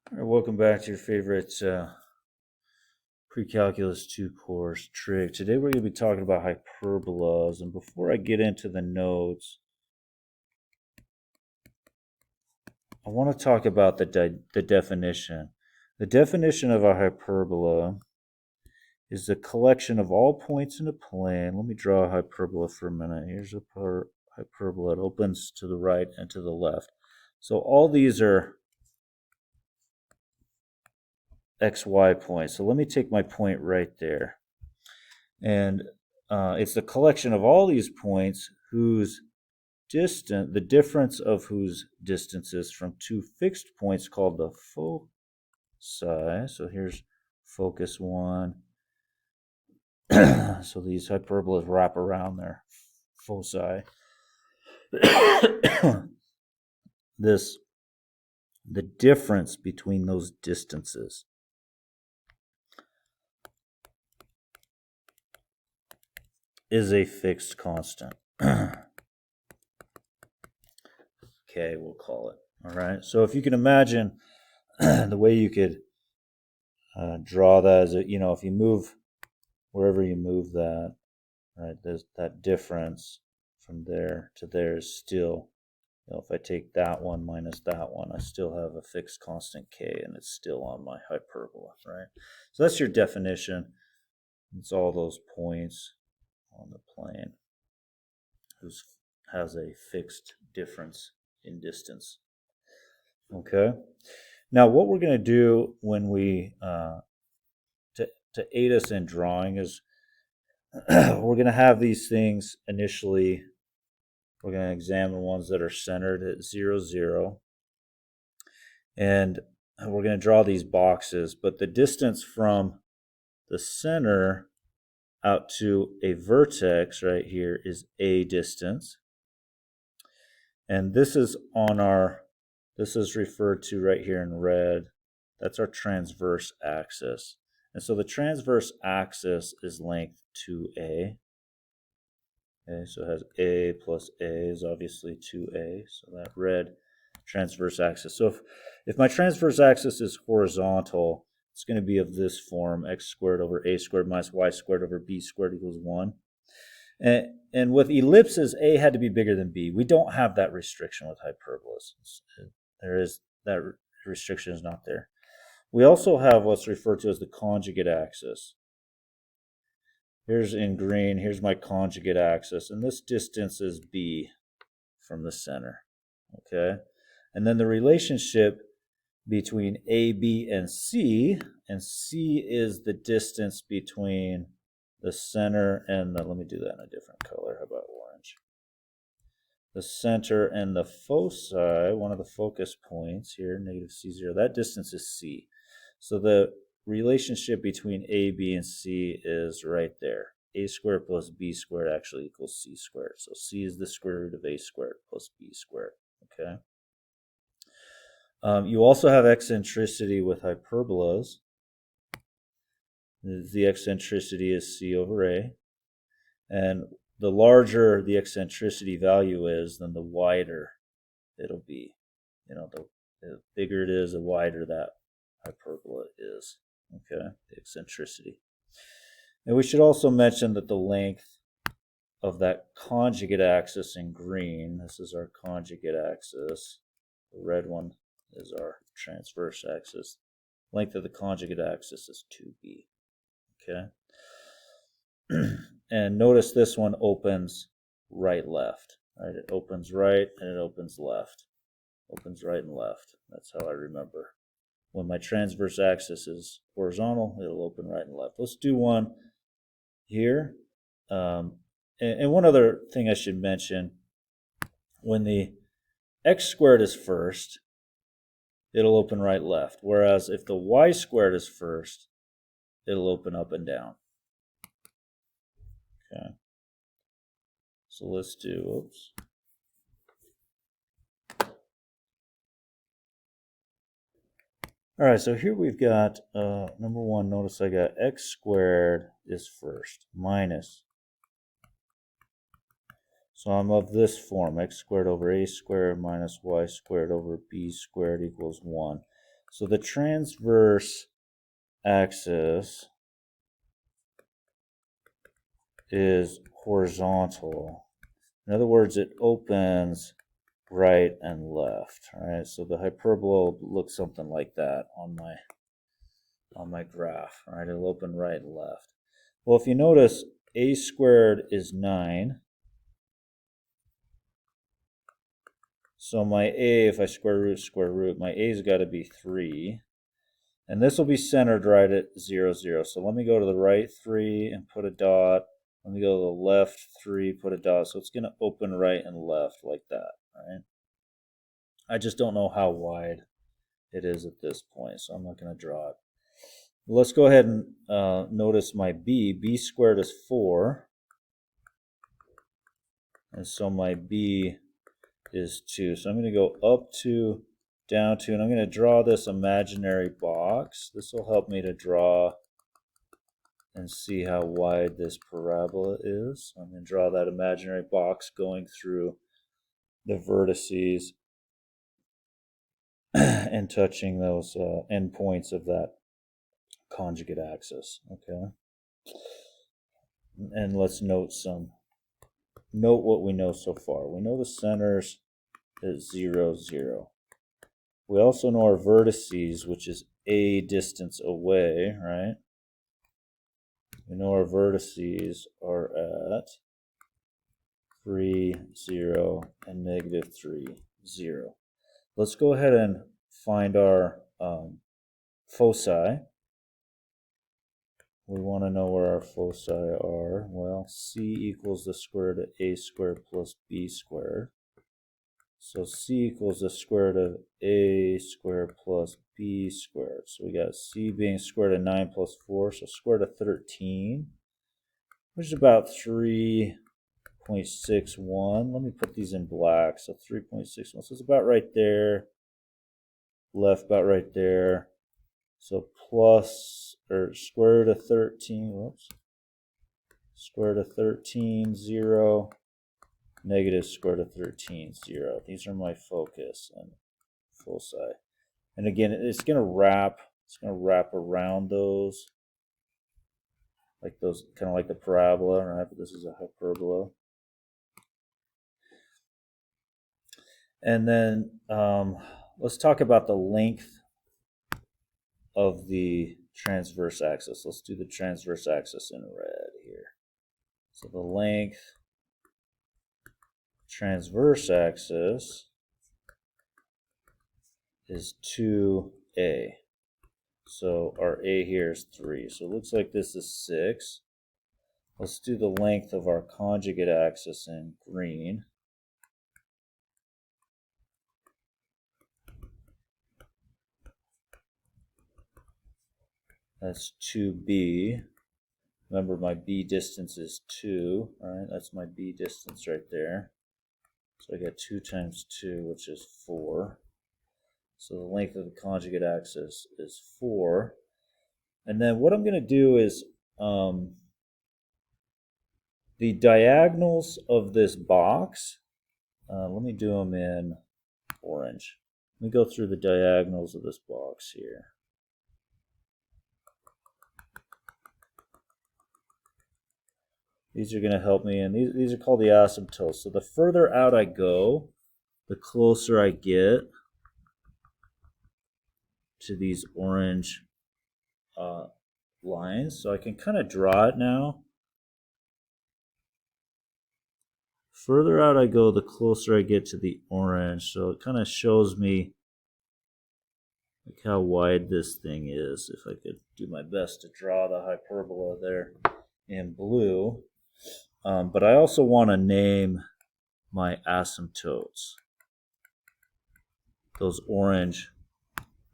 All right, welcome back to your favorite Pre-Calculus 2 course, Trig. Today we're going to be talking about hyperbolas. And before I get into the notes, I want to talk about the definition. The definition of a hyperbola is the collection of all points in a plane. Let me draw a hyperbola for a minute. Here's a hyperbola. It opens to the right and to the left. So all these are xy points. So let me take my point right there. And it's the collection of all these points whose the difference of whose distances from two fixed points called the foci. So here's focus 1. So these hyperbolas wrap around their foci. The difference between those distances is a fixed constant. K, we'll call it. All right. So if you can imagine the way you could draw that as if you move wherever you move that, right, there's that difference from there to there is still, if I take that one minus that one, I still have a fixed constant K and it's still on my hyperbola, right? So that's your definition. It's all those points on the plane whose has a fixed difference in distance. Okay. Now, what we're going to do when we to aid us in drawing is we're going to have these things initially. We're going to examine ones that are centered at 0, 0. And we're going to draw these boxes, but the distance from the center out to a vertex right here is a distance. And this is referred to right here in red. That's our transverse axis. And so the transverse axis is length 2a. Okay, so it has a plus a is obviously 2a. So that red transverse axis. So if my transverse axis is horizontal, it's going to be of this form: x squared over a squared minus y squared over b squared equals 1. And with ellipses, a had to be bigger than b. We don't have that restriction with hyperbolas. That restriction is not there. We also have what's referred to as the conjugate axis. Here's in green, here's my conjugate axis, and this distance is b from the center, okay? And then the relationship between A, B, and C is the distance between the center and let me do that in a different color. How about orange? The center and the foci, one of the focus points here, negative C0, that distance is C. So the relationship between A, B, and C is right there. A squared plus B squared actually equals C squared. So C is the square root of A squared plus B squared, okay? You also have eccentricity with hyperbolas. The eccentricity is C over A. And the larger the eccentricity value is, then the wider it'll be. The bigger it is, the wider that hyperbola is. Okay, the eccentricity. And we should also mention that the length of that conjugate axis in green, this is our conjugate axis. The red one is our transverse axis. Length of the conjugate axis is 2b. Okay. And notice this one opens right, left. Right? It opens right and it opens left. Opens right and left. That's how I remember. When my transverse axis is horizontal, it'll open right and left. Let's do one here. And one other thing I should mention, when the x squared is first, it'll open right, left. Whereas if the y squared is first, it'll open up and down. Okay. So let's do, oops. All right, so here we've got, number one, notice I got x squared is first, minus. So I'm of this form, x squared over a squared minus y squared over b squared equals 1. So the transverse axis is horizontal. In other words, it opens right and left. All right, so the hyperbola looks something like that on my graph. All right, it'll open right and left. Well, if you notice, a squared is 9. So my a, if I square root, my a's got to be 3. And this will be centered right at 0, 0. So let me go to the right 3 and put a dot. Let me go to the left 3, put a dot. So it's going to open right and left like that, right? I just don't know how wide it is at this point, so I'm not going to draw it. Let's go ahead and notice my b. B squared is 4. And so my b is 2. So I'm going to go up 2, down 2, and I'm going to draw this imaginary box. This will help me to draw and see how wide this parabola is. I'm going to draw that imaginary box going through the vertices and touching those endpoints of that conjugate axis. Okay. And let's note what we know so far. We know the centers is 0, 0. We also know our vertices, which is a distance away, right? We know our vertices are at 3, 0, and negative 3, 0. Let's go ahead and find our foci. We want to know where our foci are. Well, c equals the square root of a squared plus b squared. So c equals the square root of a squared plus b squared. So we got c being square root of 9 plus 4, so square root of 13, which is about 3.61. Let me put these in black. So 3.61. So it's about right there. Left about right there. So plus, or square root of 13, whoops. Square root of 13, 0. Negative square root of 13, 0. These are my focus and foci. And again, it's going to wrap around those, kind of like the parabola, right? But this is a hyperbola. And then let's talk about the length of the transverse axis. Let's do the transverse axis in red here. So the length transverse axis is 2a. So our a here is 3. So it looks like this is 6. Let's do the length of our conjugate axis in green. That's 2b. Remember, my b distance is 2. All right, that's my b distance right there. So I got 2 times 2, which is 4. So the length of the conjugate axis is 4. And then what I'm going to do is the diagonals of this box, let me do them in orange. Let me go through the diagonals of this box here. These are going to help me, and these are called the asymptotes. So the further out I go, the closer I get to these orange lines. So I can kind of draw it now. Further out I go, the closer I get to the orange. So it kind of shows me like how wide this thing is. If I could do my best to draw the hyperbola there in blue. But I also want to name my asymptotes, those orange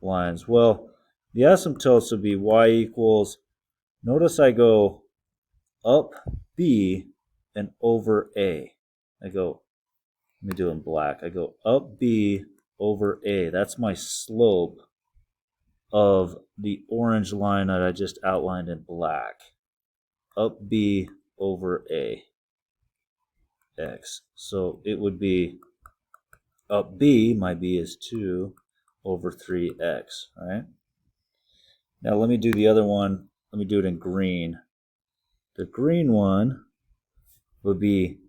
lines. Well, the asymptotes would be y equals, notice I go up b and over a. Let me do it in black. I go up b over a. That's my slope of the orange line that I just outlined in black. Up b over a x. So it would be up b, my b is 2, over 3x, right? Now let me do the other one. Let me do it in green. The green one would be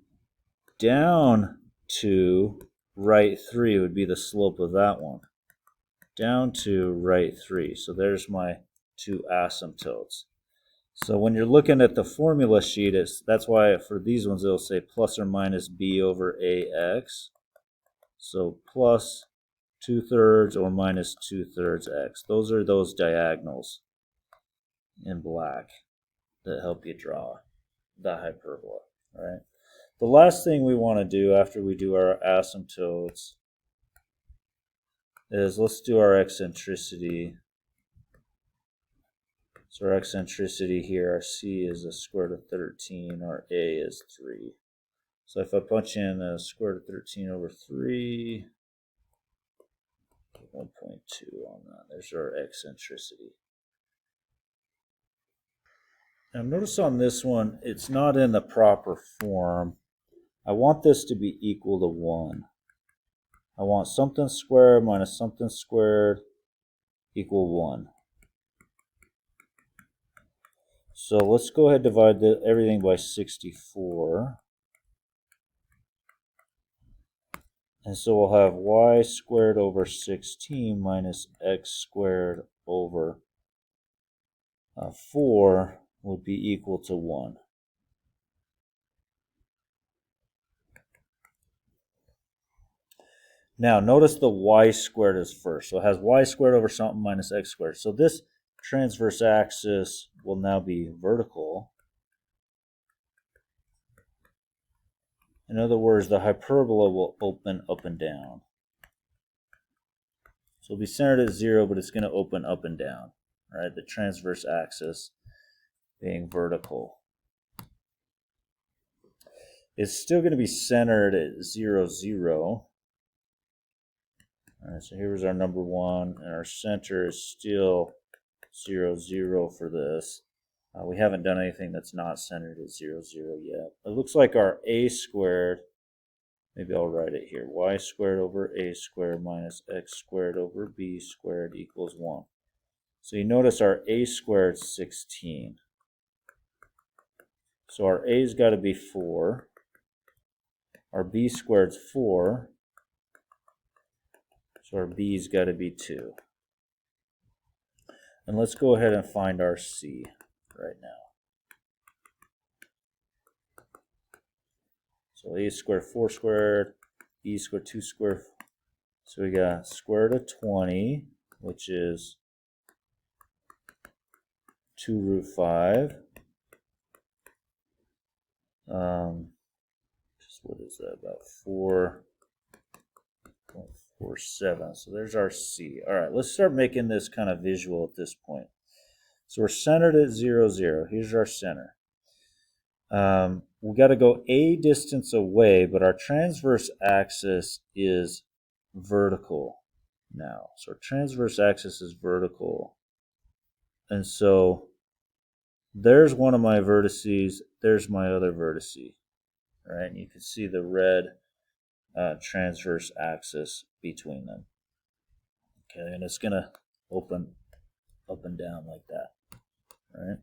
down to right 3 would be the slope of that one. Down to right 3. So there's my two asymptotes. So when you're looking at the formula sheet, that's why for these ones it'll say plus or minus b over ax. So plus 2/3 or minus 2/3 x. Those are those diagonals in black that help you draw the hyperbola. All right. The last thing we want to do after we do our asymptotes is let's do our eccentricity. So our eccentricity here, our c is a square root of 13, our a is 3. So if I punch in a square root of 13 over 3, 1.2 on that, there's our eccentricity. Now notice on this one, it's not in the proper form. I want this to be equal to 1. I want something squared minus something squared equal 1. So let's go ahead and divide everything by 64. And so we'll have y squared over 16 minus x squared over 4 would be equal to 1. Now notice the y squared is first. So it has y squared over something minus x squared. So this transverse axis will now be vertical. In other words, the hyperbola will open up and down. So it'll be centered at 0, but it's going to open up and down. All right, the transverse axis being vertical. It's still going to be centered at 0, 0. All right, so here's our number 1, and our center is still 0, 0 for this. We haven't done anything that's not centered at 0, 0 yet. It looks like our a squared, maybe I'll write it here, y squared over a squared minus x squared over b squared equals 1. So you notice our a squared is 16. So our a's got to be 4. Our b squared's 4. So our b's got to be 2. And let's go ahead and find our c right now. So a squared 4 squared, b squared 2 squared. So we got square root of 20, which is 2 root 5. What is that, about 4.47. So there's our c. All right, let's start making this kind of visual at this point. So we're centered at 0, 0. Here's our center. We got to go a distance away, but our transverse axis is vertical now. So our transverse axis is vertical. And so there's one of my vertices. There's my other vertice. All right, and you can see the red transverse axis between them. Okay, and it's going to open up and down like that. All right.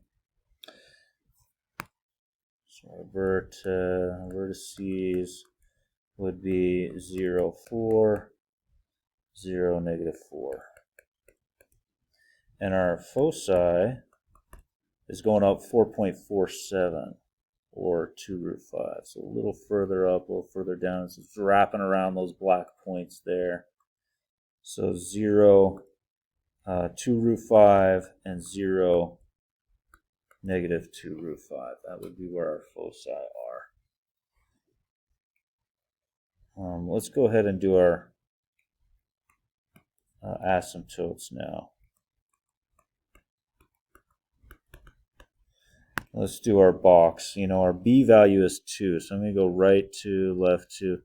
So our vertices would be 0, 4, 0, negative 4. And our foci is going up 4.47 or 2 root 5. So a little further up, a little further down. So it's wrapping around those black points there. So 0, 2 root 5, and 0, negative 2 root 5. That would be where our foci are. Let's go ahead and do our asymptotes now. Let's do our box. You know, our b value is 2, so I'm going to go right 2, left 2.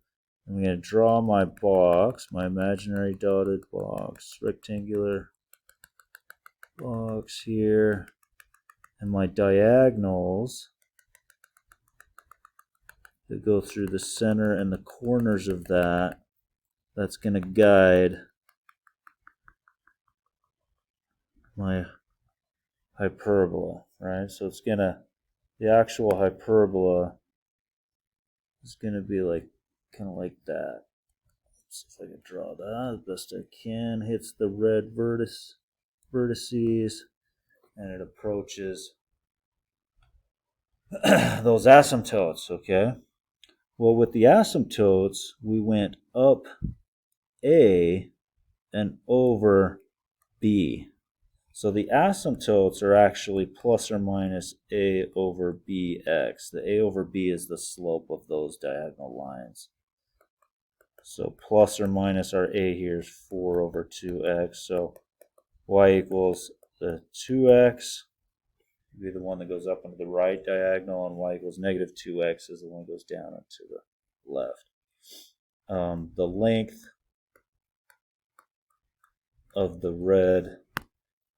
I'm going to draw my box, my imaginary dotted box, rectangular box here, and my diagonals that go through the center and the corners of that. That's going to guide my hyperbola, right? So it's gonna, the actual hyperbola is gonna be like, kind of like that. Let's see if I can draw that as best I can. Hits the red vertices, and it approaches those asymptotes, okay? Well, with the asymptotes, we went up A and over B. So the asymptotes are actually plus or minus A over BX. The A over B is the slope of those diagonal lines. So plus or minus our A here is 4 over 2x. So y equals the 2x would be the one that goes up into the right diagonal, and y equals negative 2x is the one that goes down into the left. The length of the red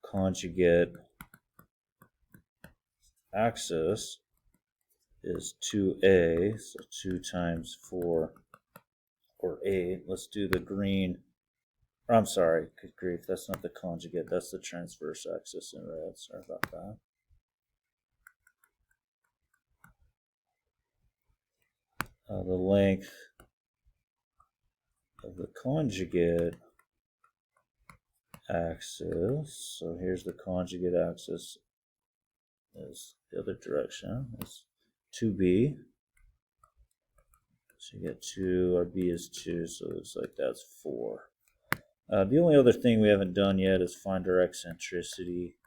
conjugate axis is 2a, so 2 times 4, or 8. Let's do the green. I'm sorry, good grief, that's not the conjugate, that's the transverse axis in red. Sorry about that. The length of the conjugate axis, so here's the conjugate axis, is the other direction, is 2b. So you get 2, our b is 2, so it looks like that's 4. The only other thing we haven't done yet is find our eccentricity.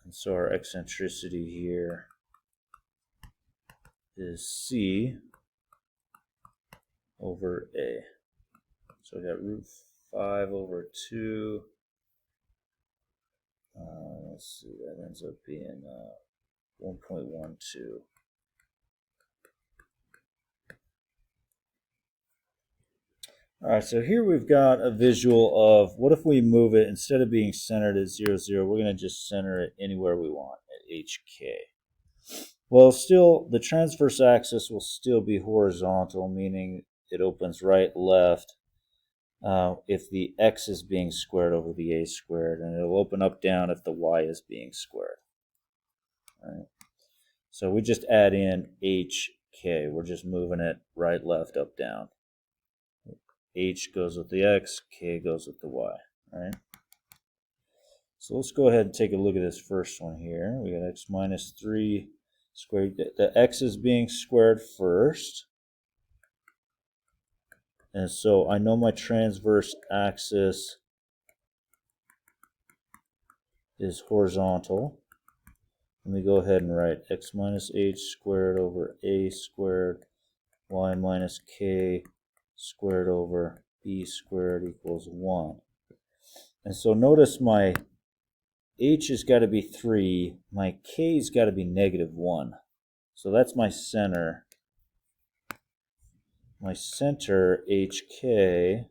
And so our eccentricity here is C over A. So we got root 5 over 2. Let's see, that ends up being 1.12. All right, so here we've got a visual of what if we move it, instead of being centered at 0, 0, we're going to just center it anywhere we want at HK. Well, still, the transverse axis will still be horizontal, meaning it opens right, left, if the x is being squared over the a squared, and it'll open up, down if the y is being squared. All right. So we just add in HK. We're just moving it right, left, up, down. H goes with the x, k goes with the y, right? So let's go ahead and take a look at this first one here. We got x minus 3 squared. The x is being squared first. And so I know my transverse axis is horizontal. Let me go ahead and write x minus h squared over a squared, y minus k squared over b squared equals 1. And so notice my h has got to be 3, my k's got to be negative 1. So that's my center. My center, hk,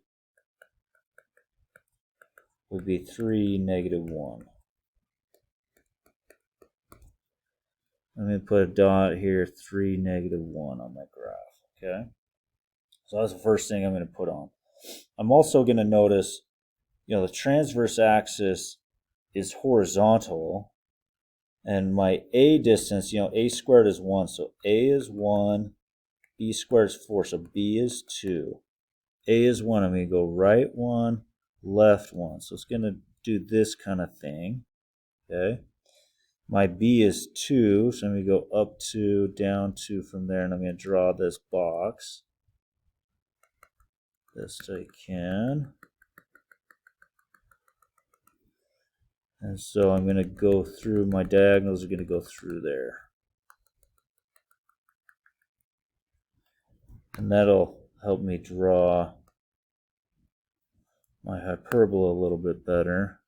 would be 3, negative 1. I'm going to put a dot here, 3, negative 1 on my graph, okay? So that's the first thing I'm going to put on. I'm also going to notice, the transverse axis is horizontal, and my a distance, a squared is 1, so a is 1, b squared is 4, so b is 2. A is 1, I'm going to go right 1, left 1. So it's going to do this kind of thing, okay? My b is 2, so I'm going to go up 2, down 2 from there, and I'm going to draw this box best I can. And so I'm going to go through, my diagonals are going to go through there. And that'll help me draw my hyperbola a little bit better.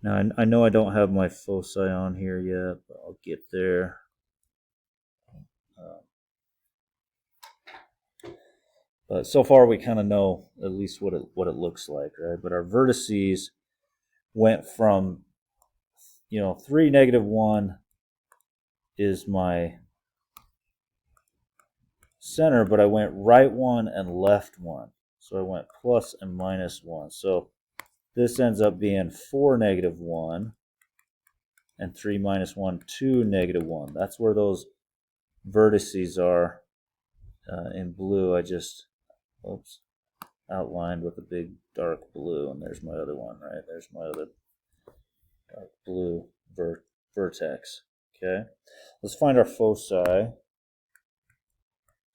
Now, I know I don't have my foci on here yet, but I'll get there. But so far we kind of know at least what it looks like, right? But our vertices went from, 3, negative 1 is my center, but I went right one and left one. So I went plus and minus 1. So this ends up being 4, negative 1, and 3 minus 1, 2, negative 1. That's where those vertices are in blue. I just outlined with a big dark blue, and there's my other one, right? There's my other dark blue vertex. Okay, let's find our foci.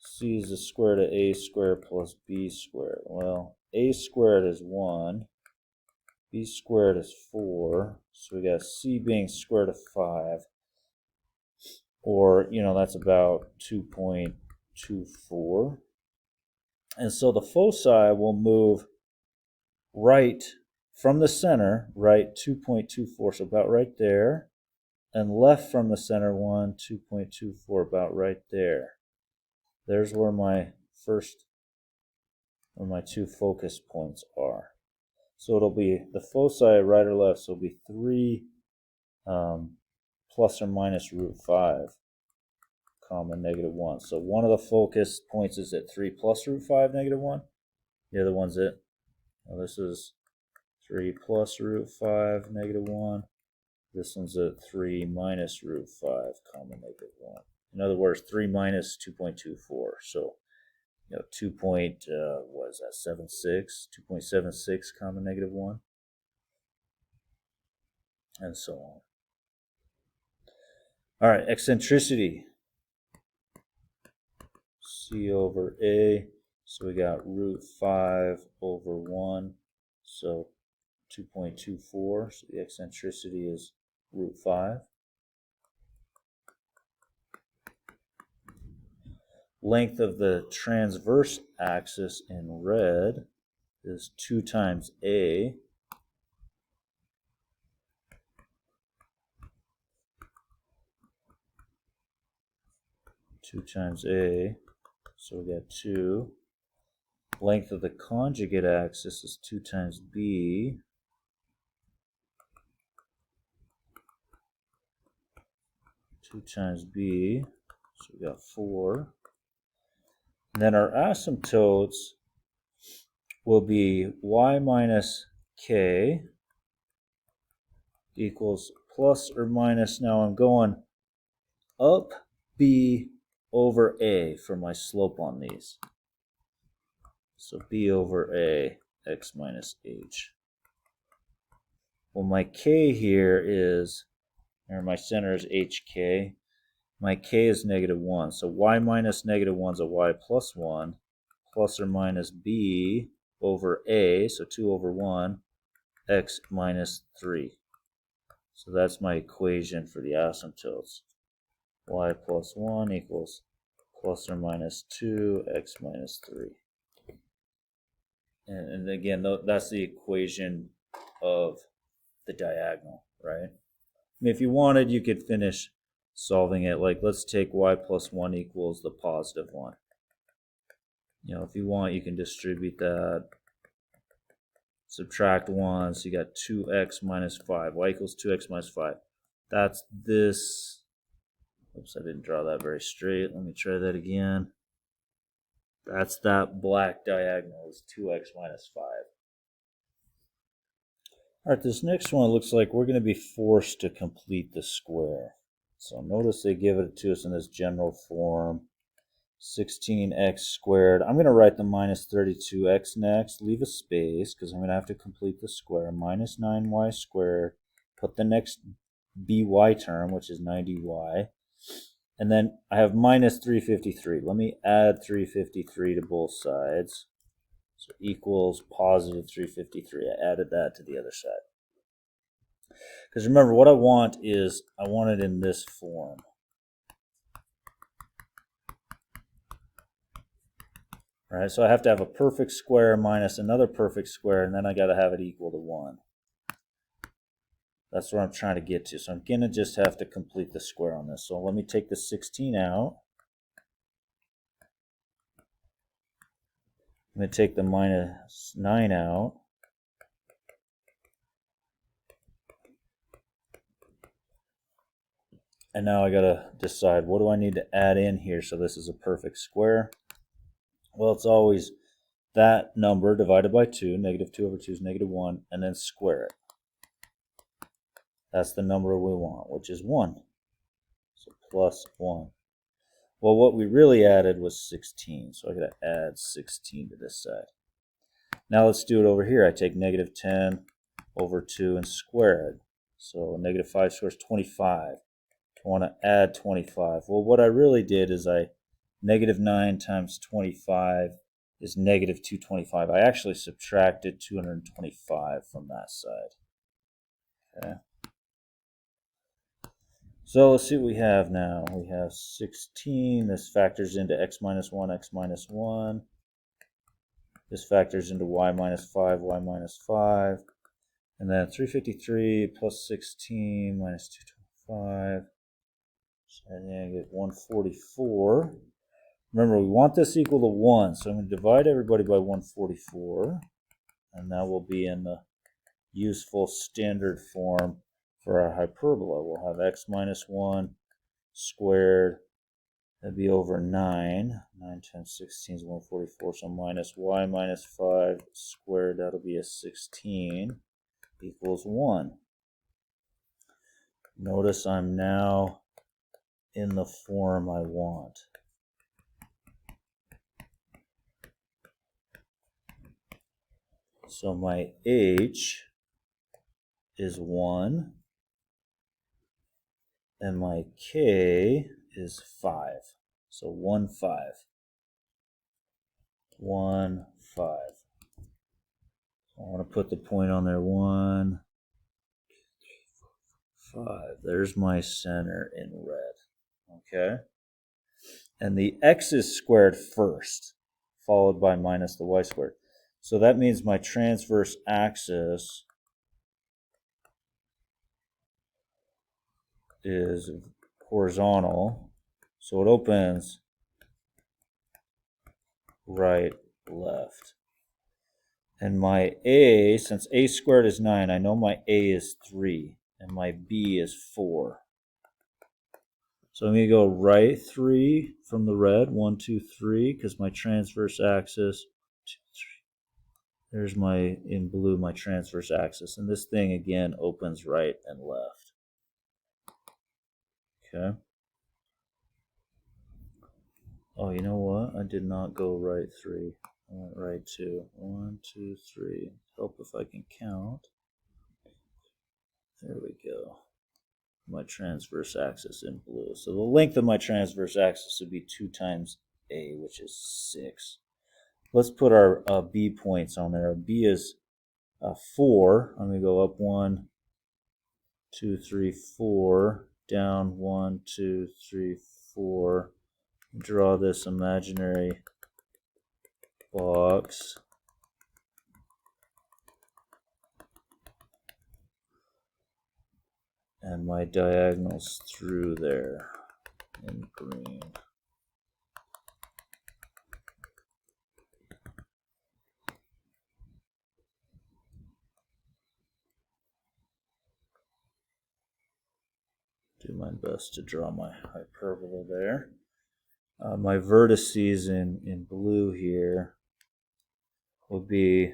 C is the square root of a squared plus b squared. Well, a squared is 1, b squared is 4, so we got c being square root of 5, or, that's about 2.24. And so the foci will move right from the center, right 2.24, so about right there, and left from the center 2.24, about right there. There's where my two focus points are. So it'll be the foci right or left, so it'll be 3 plus or minus root 5, comma negative 1. So one of the focus points is at 3 plus root 5, negative 1. The other one's at, this is 3 plus root 5, negative 1. This one's at 3 minus root 5, comma negative 1. In other words, 3 minus 2.24. So, 2.76, comma negative 1. And so on. All right, eccentricity. C over A. So we got root 5 over 1. So 2.24. So the eccentricity is root 5. Length of the transverse axis in red is 2 times A. So we got 2. Length of the conjugate axis is 2 times B. So we got 4. And then our asymptotes will be y minus k equals plus or minus, now I'm going up b over a for my slope on these. So b over a, x minus h. Well, my k here is, or my center is hk. My k is negative 1. So y minus negative 1 is a y plus 1, plus or minus b over a, so 2 over 1, x minus 3. So that's my equation for the asymptotes. Y plus 1 equals plus or minus 2, x minus 3. And again, that's the equation of the diagonal, right? I mean, if you wanted, you could finish solving it. Like, let's take y plus 1 equals the positive 1. If you want, you can distribute that. Subtract 1, so you got 2x minus 5. Y equals 2x minus 5. That's this. Oops, I didn't draw that very straight. Let me try that again. That's that black diagonal is 2x minus 5. All right, this next one looks like we're going to be forced to complete the square. So notice they give it to us in this general form. 16x squared. I'm going to write the minus 32x next. Leave a space because I'm going to have to complete the square. Minus 9y squared. Put the next by term, which is 90y. And then I have minus 353. Let me add 353 to both sides. So equals positive 353. I added that to the other side. Because remember, what I want is, I want it in this form. All right, so I have to have a perfect square minus another perfect square, and then I got to have it equal to 1. That's what I'm trying to get to. So I'm going to just have to complete the square on this. So let me take the 16 out. I'm going to take the minus 9 out. And now I gotta decide, what do I need to add in here so this is a perfect square? Well, it's always that number divided by 2. Negative 2 over 2 is negative 1, and then square it. That's the number we want, which is 1. So plus 1. Well, what we really added was 16, so I gotta add 16 to this side. Now let's do it over here. I take negative 10 over 2 and square it. So negative 5 squared is 25. I want to add 25. Well, what I really did is negative 9 times 25 is negative 225. I actually subtracted 225 from that side. Okay. So let's see what we have now. We have 16. This factors into x minus 1, x minus 1. This factors into y minus 5, y minus 5. And then 353 plus 16 minus 225. So I get 144. Remember, we want this equal to 1, so I'm going to divide everybody by 144. And that will be in the useful standard form for our hyperbola. We'll have x minus 1 squared. That'd be over 9. 9 times 16 is 144. So minus y minus 5 squared, that'll be a 16, equals 1. Notice I'm now in the form I want. So my h is 1, and my k is 5. So 1, 5. 1, 5. I want to put the point on there. 1, 2, 3, 4, 5. There's my center in red. Okay? And the x is squared first, followed by minus the y squared. So that means my transverse axis is horizontal. So it opens right, left. And my a, since a squared is 9, I know my a is 3, and my b is 4. So I'm going to go right 3 from the red, 1, 2, 3, because my transverse axis, 2, 3. There's my, in blue, my transverse axis. And this thing, again, opens right and left. Okay. Oh, you know what? I did not go right 3. I went right 2. 1, 2, 3. Help if I can count. There we go. My transverse axis in blue. So the length of my transverse axis would be 2 times a, which is 6. Let's put our b points on there. Our b is 4. I'm going to go up 1, 2, 3, 4. Down 1, 2, 3, 4. Draw this imaginary box. And my diagonals through there in green. Do my best to draw my hyperbola there. My vertices in blue here would be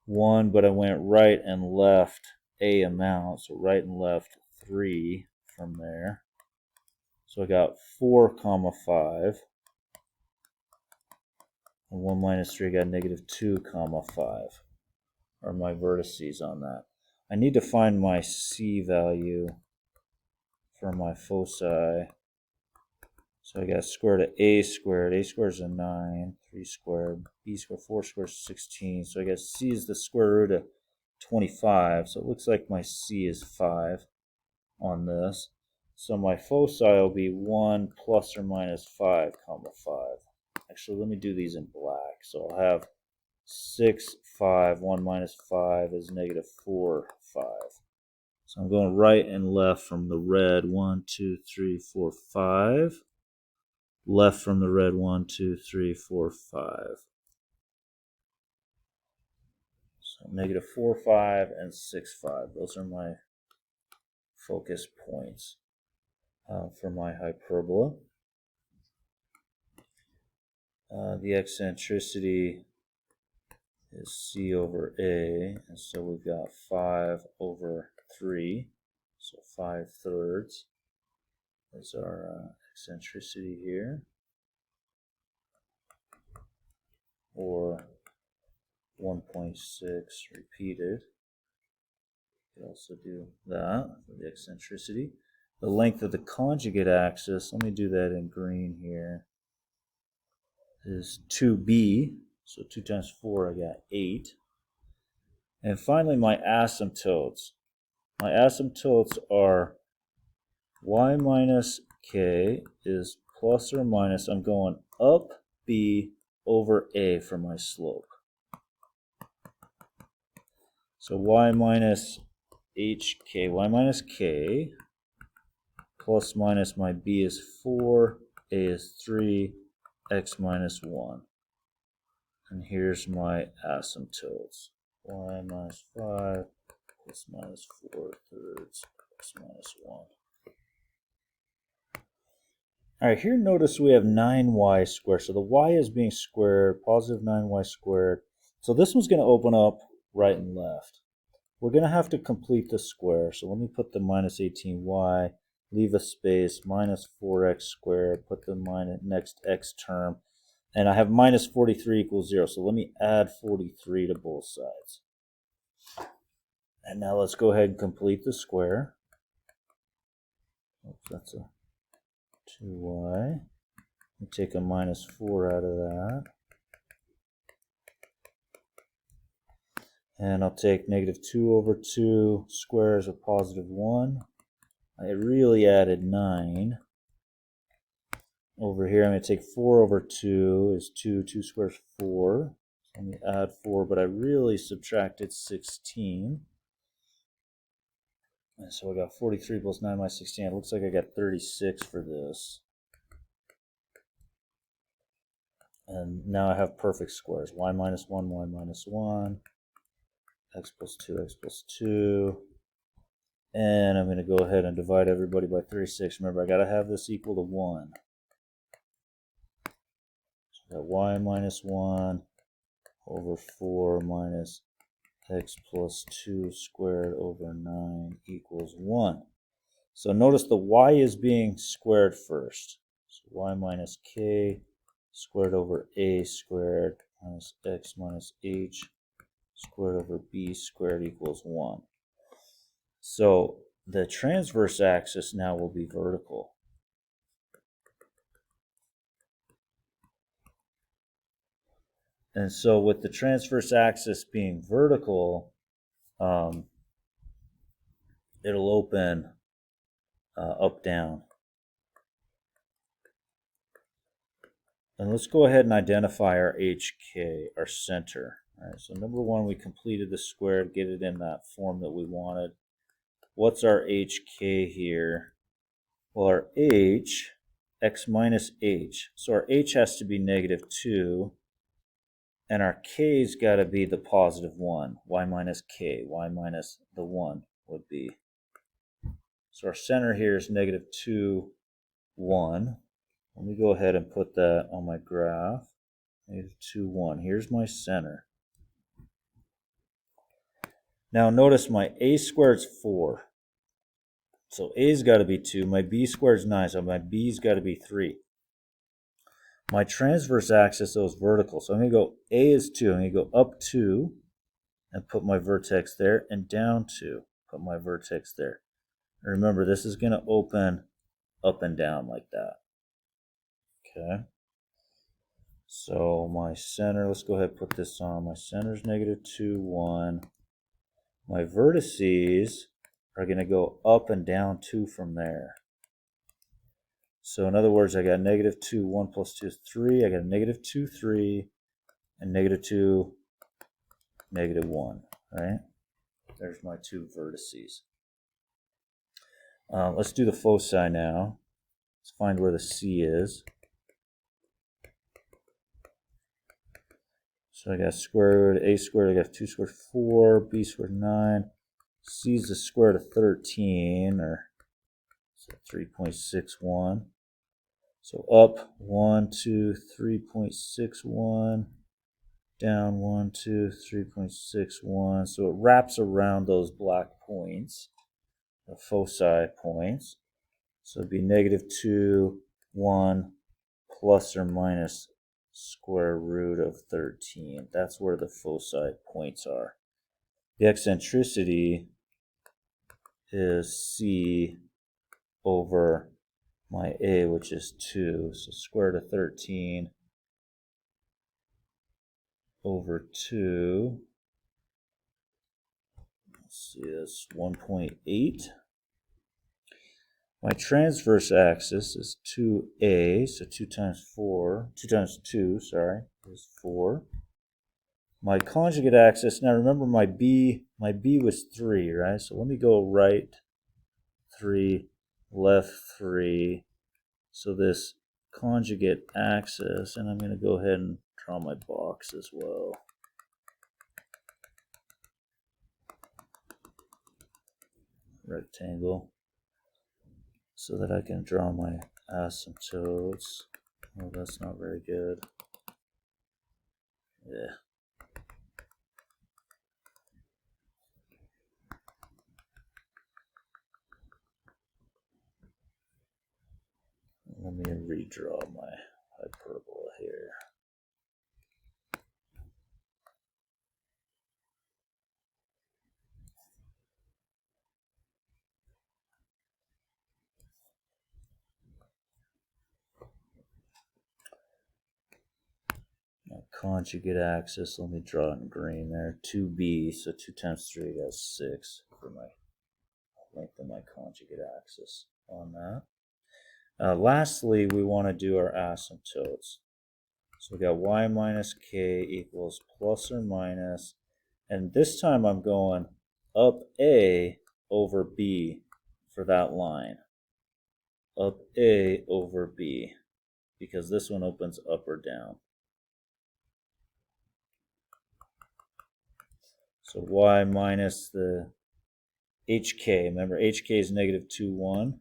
1, but I went right and left a amount, so right and left 3 from there. So I got 4, 5. And 1 minus 3, I got negative 2, 5 are my vertices on that. I need to find my c value for my foci. So I got square root of a squared. A squared is a 9. 3 squared. B squared, 4 squared is 16. So I guess c is the square root of 25. So it looks like my c is 5 on this. So my foci will be 1 plus or minus 5, 5. Actually, let me do these in black. So I'll have 6, 5. 1 minus 5 is negative 4, 5. So I'm going right and left from the red. 1, 2, 3, 4, 5. Left from the red. 1, 2, 3, 4, 5. So negative 4, 5, and 6, 5. Those are my focus points. for my hyperbola. The eccentricity is c over a, and so we've got 5 over 3, so 5/3 is our eccentricity here, or 1.6 repeated. You could also do that for the eccentricity. The length of the conjugate axis, let me do that in green here, is 2b. So 2 times 4, I got 8. And finally, my asymptotes. My asymptotes are y minus k is plus or minus, I'm going up b over a for my slope. So y minus hk, y minus k, plus minus my b is 4, a is 3, x minus 1. And here's my asymptotes. Y minus 5 plus minus 4/3 x minus 1. Alright, here notice we have 9y squared. So the y is being squared, positive 9y squared. So this one's going to open up right and left. We're going to have to complete the square. So let me put the minus 18y, leave a space, minus 4x squared, put the next x term. And I have minus 43 equals 0. So let me add 43 to both sides. And now let's go ahead and complete the square. Oops, that's a 2y. We take a minus 4 out of that. And I'll take negative 2 over 2 squares of positive 1. I really added 9. Over here, I'm going to take 4 over 2 is 2. 2 squares 4. So let me add 4, but I really subtracted 16. And so I got 43 plus 9 minus 16. It looks like I got 36 for this. And now I have perfect squares. Y minus 1, y minus 1. X plus 2, x plus 2. And I'm going to go ahead and divide everybody by 36. Remember, I got to have this equal to 1. So I got y minus 1 over 4 minus x plus 2 squared over 9 equals 1. So notice the y is being squared first. So y minus k squared over a squared minus x minus h squared over b squared equals 1. So the transverse axis now will be vertical. And so with the transverse axis being vertical, it'll open up, down. And let's go ahead and identify our HK, our center. All right, so number 1, we completed the square, get it in that form that we wanted. What's our HK here? Well, our H, x minus h. So our h has to be negative 2. And our k's got to be the positive 1. Y minus k, y minus the 1 would be. So our center here is negative 2, 1. Let me go ahead and put that on my graph. Negative 2, 1. Here's my center. Now notice my a squared is 4. So a's got to be 2. My b squared is 9. So my b's got to be 3. My transverse axis is vertical. So I'm going to go a is 2. I'm going to go up 2 and put my vertex there, and down 2, put my vertex there. And remember, this is going to open up and down like that. Okay. So my center, let's go ahead and put this on. My center is negative 2, 1. My vertices are going to go up and down 2 from there. So in other words, I got negative 2, 1 plus 2 is 3. I got a negative 2, 3, and negative 2, negative 1, right? There's my 2 vertices. Let's do the foci now. Let's find where the C is. So I got square root of a squared, I got 2 squared 4, b squared 9. C is the square root of 13, or So 3.61. So up 1, 2, 3.61. Down 1, 2, 3.61. So it wraps around those black points, the foci points. So it'd be -2, 1, plus or minus square root of 13. That's where the foci points are. The eccentricity is C over my A, which is 2. So square root of 13 over 2. Let's see, that's 1.8. My transverse axis is 2A, so 2 times 2, is 4. My conjugate axis, now remember my B was 3, right? So let me go right 3, left 3. So this conjugate axis, and I'm going to go ahead and draw my box as well. Rectangle. So that I can draw my asymptotes. Oh, that's not very good. Yeah. Let me redraw my hyperbola here. My conjugate axis, let me draw it in green there. 2b, so 2 times 3, that's 6 for my length of my conjugate axis on that. Lastly, we want to do our asymptotes. So we got y minus k equals plus or minus, and this time I'm going up a over b for that line. Up a over b, because this one opens up or down. So y minus the hk, remember hk is -2, 1.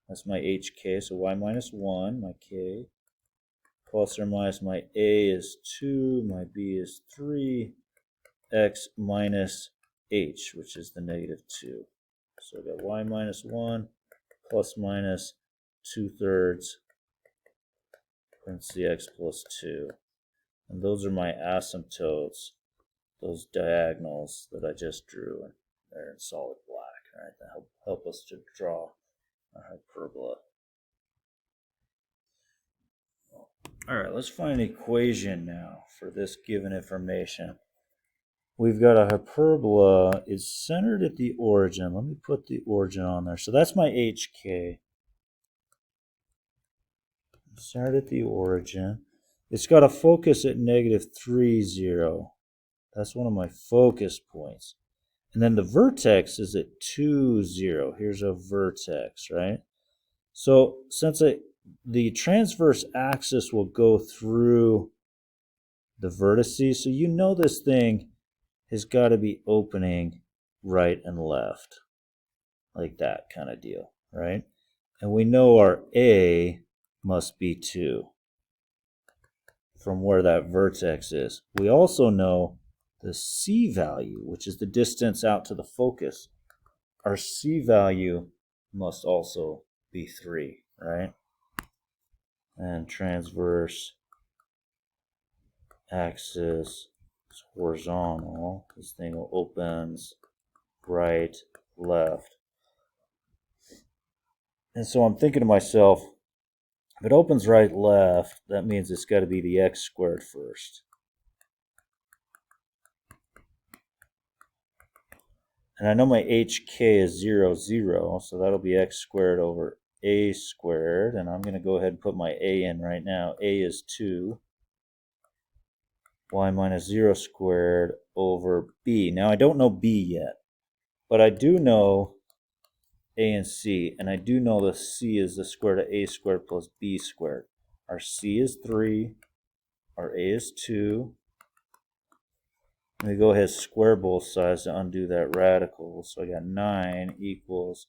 That's my hk, so y minus 1, my k, plus or minus my a is 2, my b is 3, x minus h, which is the -2. So I got y minus 1 plus minus 2/3 parentheses x plus 2. And those are my asymptotes, those diagonals that I just drew. And they're in solid black, right? That help us to draw a hyperbola. All right, let's find an equation now for this given information. We've got a hyperbola. It's centered at the origin. Let me put the origin on there. So that's my HK. Centered at the origin. It's got a focus at -3, 0. That's one of my focus points. And then the vertex is at 2, 0. Here's a vertex, right? So since the transverse axis will go through the vertices, so you know this thing has got to be opening right and left, like that kind of deal, right? And we know our A must be 2 from where that vertex is. We also know the C value, which is the distance out to the focus. Our C value must also be 3, right? And transverse axis is horizontal. This thing opens right, left. And so I'm thinking to myself, if it opens right, left, that means it's got to be the x squared first. And I know my hk is 0, 0, so that'll be x squared over a squared. And I'm going to go ahead and put my a in right now. A is 2. Y minus 0 squared over b. Now, I don't know b yet, but I do know a and c, and I do know the c is the square root of a squared plus b squared. Our c is 3, our a is 2. Let me go ahead and square both sides to undo that radical. So I got 9 equals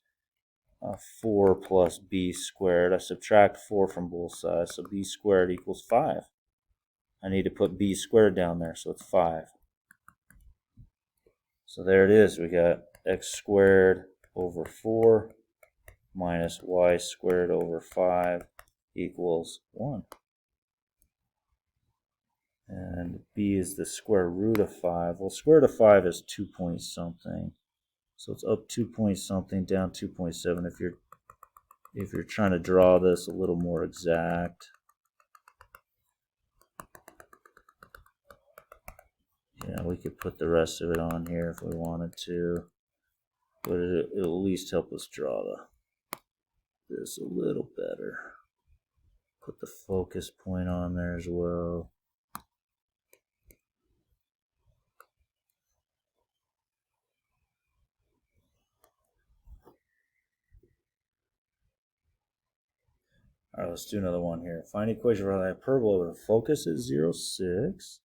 4 plus b squared. I subtract 4 from both sides, so b squared equals 5. I need to put b squared down there, so it's 5. So there it is. We got x squared over 4 minus y squared over 5 equals 1. And b is the square root of 5. Well, square root of 5 is 2 point something. So it's up 2 point something, down 2.7 if you're trying to draw this a little more exact. Yeah, we could put the rest of it on here if we wanted to, but it'll at least help us draw this a little better. Put the focus point on there as well. All right, let's do another one here. Find the equation for the hyperbola where the focus is 0, 6.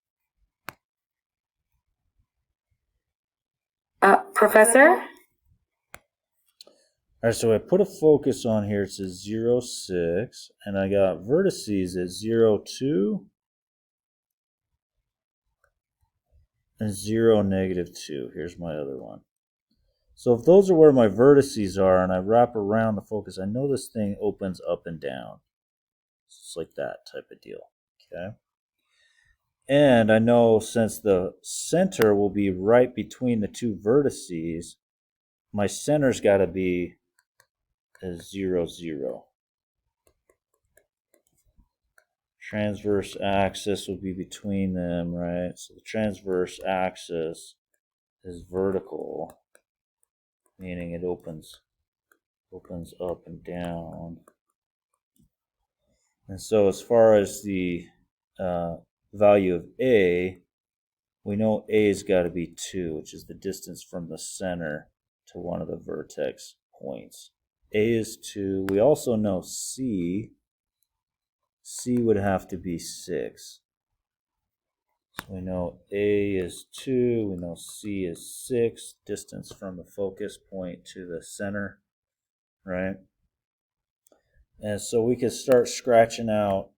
Professor? All right, so I put a focus on here. It says 0, 6. And I got vertices at 0, 2. And 0, negative 2. Here's my other one. So if those are where my vertices are and I wrap around the focus, I know this thing opens up and down. It's like that type of deal, okay? And I know since the center will be right between the two vertices, my center's got to be a 0, 0. Transverse axis will be between them, right? So the transverse axis is vertical, meaning it opens up and down. And so as far as the value of A, we know A's got to be 2, which is the distance from the center to one of the vertex points. A is 2. We also know C would have to be 6. So we know A is 2, we know C is 6, distance from the focus point to the center, right? And so we could start scratching out,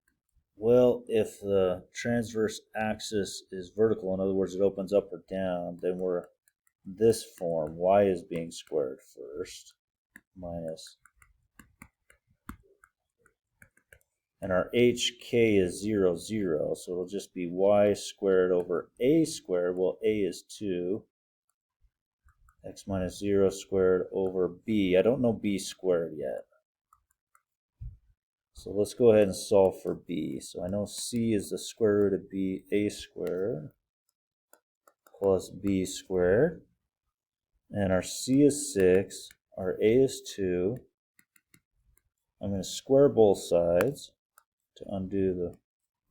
well, if the transverse axis is vertical, in other words, it opens up or down, then we're this form. Y is being squared first, minus. And our HK is 0, 0, so it'll just be y squared over a squared. Well, a is 2. X minus 0 squared over b. I don't know b squared yet. So let's go ahead and solve for b. So I know c is the square root of b, a squared plus b squared. And our c is 6, our a is 2. I'm going to square both sides to undo the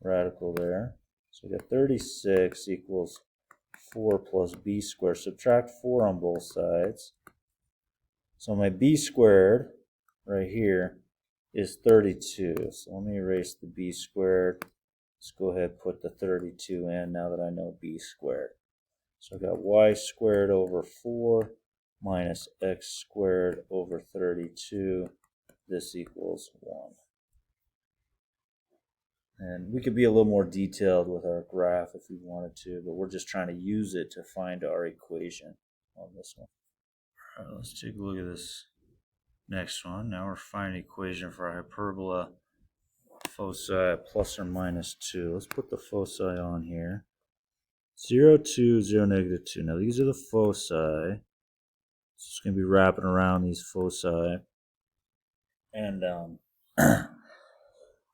radical there. So we got 36 equals 4 plus b squared. Subtract 4 on both sides. So my b squared right here is 32. So let me erase the b squared. Let's go ahead and put the 32 in now that I know b squared. So I got y squared over 4 minus x squared over 32. This equals 1. And we could be a little more detailed with our graph if we wanted to, but we're just trying to use it to find our equation on this one. All right, let's take a look at this next one. Now we're finding an equation for our hyperbola foci at plus or minus 2. Let's put the foci on here. 0, 2, 0, negative 2. Now these are the foci. It's just going to be wrapping around these foci. And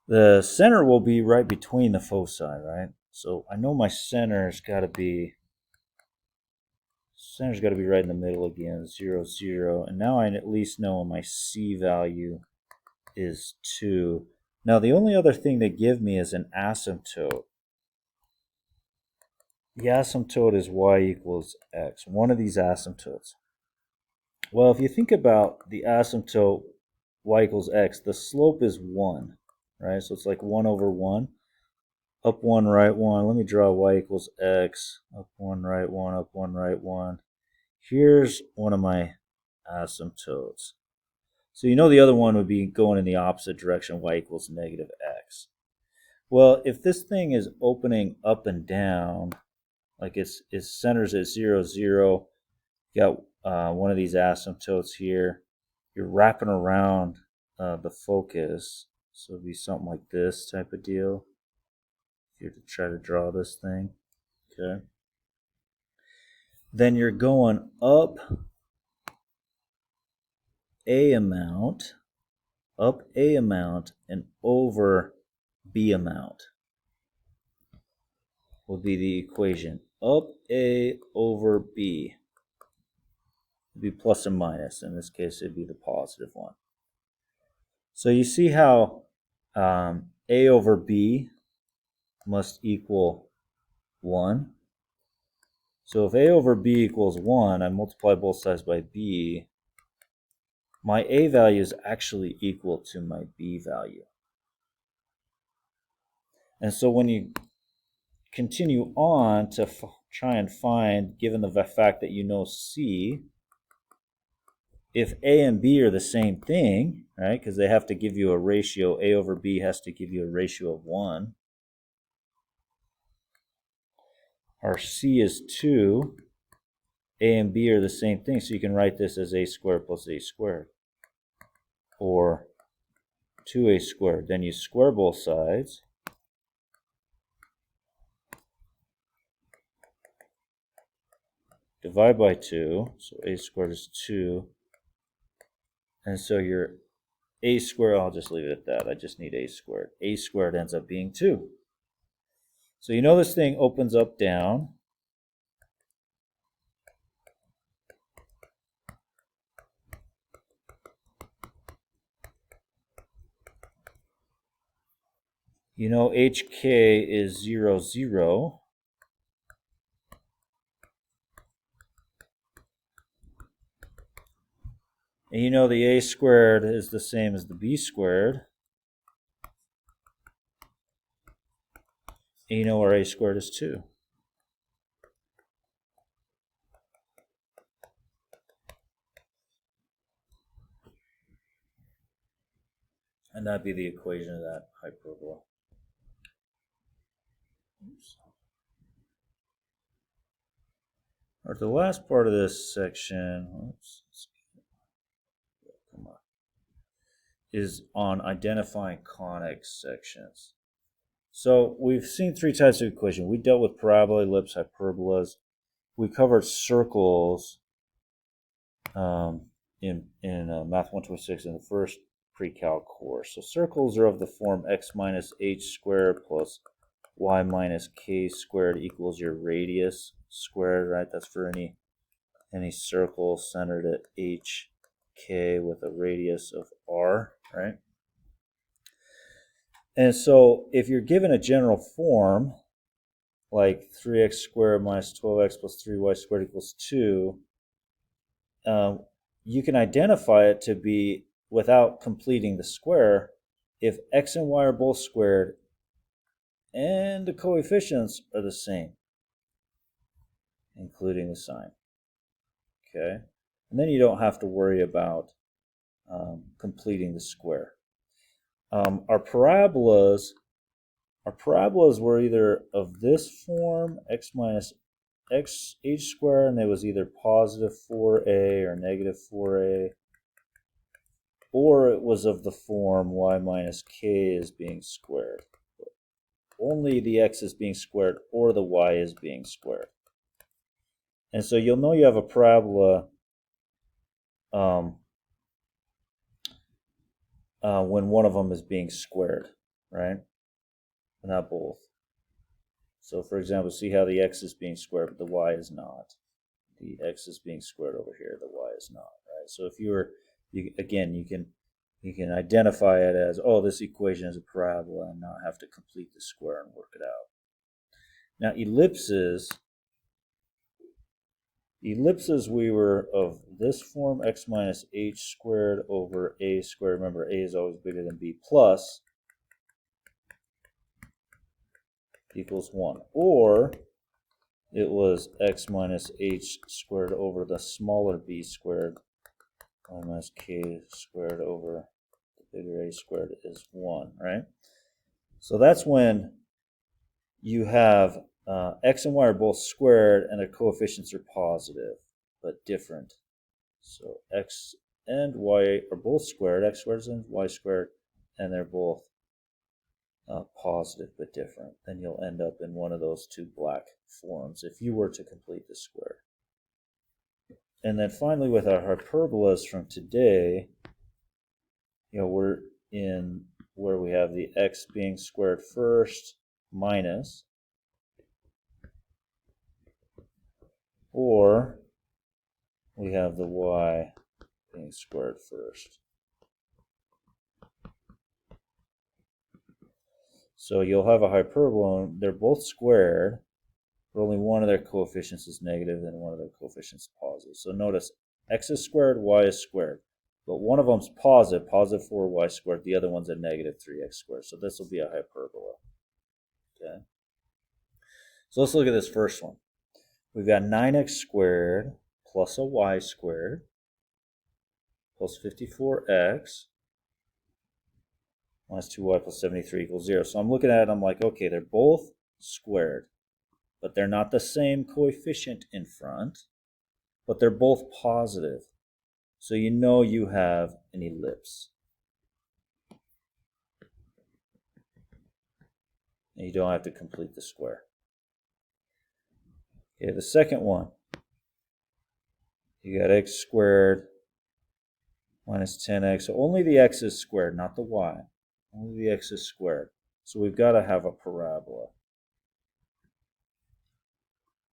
the center will be right between the foci, right? So I know my center's got to be right in the middle again, 0, 0. And now I at least know my C value is 2. Now the only other thing they give me is an asymptote. The asymptote is y equals x, one of these asymptotes. Well, if you think about the asymptote y equals x, the slope is 1. Right, so it's like 1 over 1. Up 1, right 1. Let me draw y equals x. Up 1, right 1. Up 1, right 1. Here's one of my asymptotes. So you know the other one would be going in the opposite direction, y equals negative x. Well, if this thing is opening up and down, like it centers at 0, 0, you got one of these asymptotes here, you're wrapping around the focus, so it'd be something like this type of deal. If you're to try to draw this thing, okay. Then you're going up a amount, and over b amount will be the equation. Up a over b would be plus or minus. In this case, it'd be the positive one. So you see how a over b must equal 1. So if a over b equals 1, I multiply both sides by b, my a value is actually equal to my b value. And so when you continue on to try and find, given the fact that you know c, if a and b are the same thing, right, because they have to give you a ratio, a over b has to give you a ratio of 1. Our c is 2. A and b are the same thing, so you can write this as a squared plus a squared, or 2a squared. Then you square both sides. Divide by 2, so a squared is 2. And so your a squared, I'll just leave it at that. I just need a squared. A squared ends up being 2. So you know this thing opens up down. You know HK is 0, 0. And you know the a squared is the same as the b squared. And you know our a squared is 2. And that'd be the equation of that hyperbola. Oops. All right, the last part of this section, is on identifying conic sections. So we've seen 3 types of equation. We dealt with parabola, ellipse, hyperbolas. We covered circles in Math 126 in the first pre-calc course. So circles are of the form x minus h squared plus y minus k squared equals your radius squared, right? That's for any circle centered at hk with a radius of r, right? And so if you're given a general form like 3x squared minus 12x plus 3y squared equals 2, you can identify it to be, without completing the square, if x and y are both squared and the coefficients are the same, including the sign. Okay? And then you don't have to worry about completing the square. Our parabolas were either of this form, x minus x h squared, and it was either positive 4a or negative 4a, or it was of the form y minus k is being squared. Only the x is being squared or the y is being squared. And so you'll know you have a parabola when one of them is being squared, right? Not both. So for example, see how the x is being squared, but the y is not. The x is being squared over here, the y is not, right? So if you can identify it as, oh, this equation is a parabola, and not have to complete the square and work it out. Now ellipses, we were of this form, x minus h squared over a squared. Remember, a is always bigger than b, plus equals 1. Or it was x minus h squared over the smaller b squared 1 minus k squared over the bigger A squared is 1, right? So that's when you have x and y are both squared and their coefficients are positive, but different. So x and y are both squared, x squared and y squared, and they're both positive but different. Then you'll end up in one of those two black forms if you were to complete the square. And then finally, with our hyperbolas from today, we're in where we have the x being squared first minus, or we have the y being squared first. So you'll have a hyperbola, and they're both squared, but only one of their coefficients is negative and one of their coefficients is positive. So notice x is squared, y is squared, but one of them's positive, positive 4y squared, the other one's a negative 3x squared. So this will be a hyperbola. Okay. So let's look at this first one. We've got 9x squared plus a y squared plus 54x minus 2y plus 73 equals 0. So I'm looking at it, I'm like, okay, they're both squared, but they're not the same coefficient in front, but they're both positive. So you know you have an ellipse. And you don't have to complete the square. Okay, the second one, you got x squared minus 10x. So only the x is squared, not the y. Only the x is squared. So we've got to have a parabola.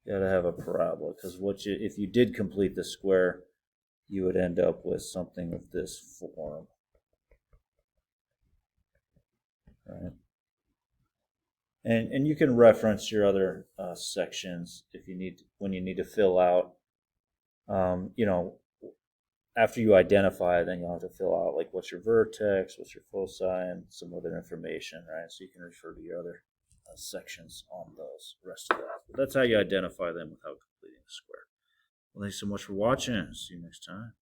You got to have a parabola, because if you did complete the square, you would end up with something of this form. Right? And you can reference your other sections if you need, when you need to fill out. After you identify, then you'll have to fill out like what's your vertex, what's your foci, and some other information, right? So you can refer to your other sections on those rest of that. But that's how you identify them without completing the square. Well, thanks so much for watching. See you next time.